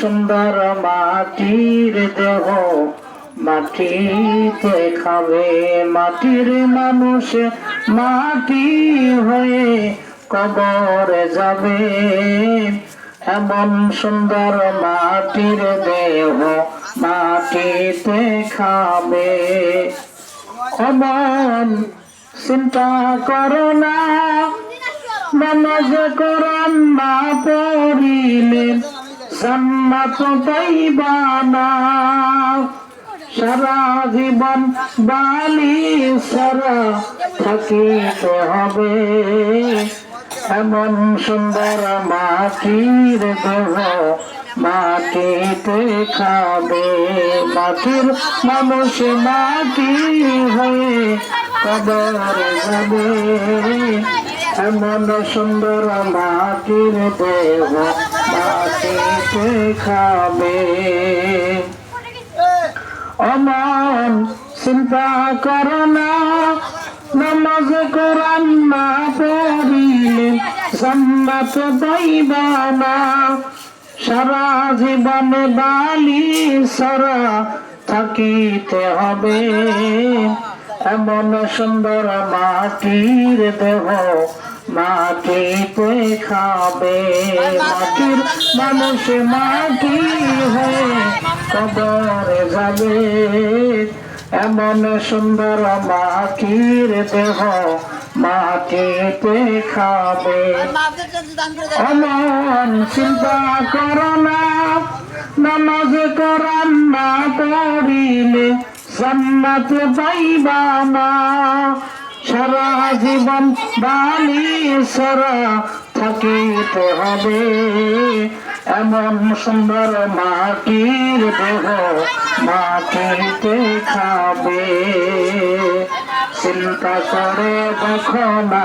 সুন্দর মাটির দেহ মাটিতে খাবে, মাটির মানুষ মাটি হয়ে কবরে যাবে। এমন সুন্দর মাটির দেহ মাটিতে খাবে। অমন চিন্তা করো না, নামাজ কোরআন না পড়িলে জান্নাত পাইবা না। সারা জীবন বালি সারা থাকিতে হবে। এমন সুন্দর মাটির দেহ মাটিতে খাবে, মাটির মানুষ মাটি হয়ে কবরে যাবে। এমন সুন্দর মাটির দেহ মাটিতে খাবে। অমন চিন্তা করো না, নামাজ কোরআন না পড়িলে জান্নাত পাইবা না। সারা জীবন বালি সারা থাকিতে হবে। এমন সুন্দর মাটির দেহ মাটিতে খাবে, মাটির মানুষ মাটি হয়ে কবরে যাবে। এমন সুন্দর মাটির দেহ মাটিতে খাবে। অমন চিন্তা করো না, নামাজ কোরআন না পড়িলে জান্নাত পাইবা না। সারা জীবন বালি সারা থাকিতে হবে। এমন সুন্দর মাটির দেহ মাটিতে খাবে। চিন্তা করে দেখো না,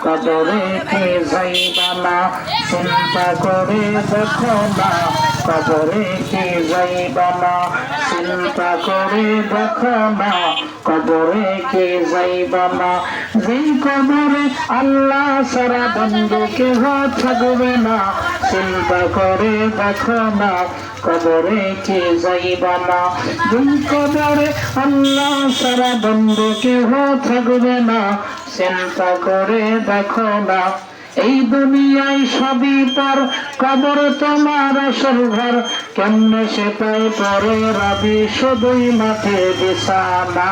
কবরে কে যাইবা না। চিন্তা করে দেখো না, কবরে কে যাইবা না। চিন্তা করে দেখো না, কবরে কে যাইবা না। যেই কবরে আল্লাহ সারা বন্ধু কেহ থাকবে না। চিন্তা করে দেখো না, কবরে কে যাইবা না। যেই কবরে আল্লাহ সারা বন্ধু কেহ থাকবে না। চিন্তা করে দেখো না, এই দুনিয়ায় সবই পর, কবর তোমার আসল ঘর। কেমনে সে পায় পরে রাবি শুধুই মাঠে বিছানা।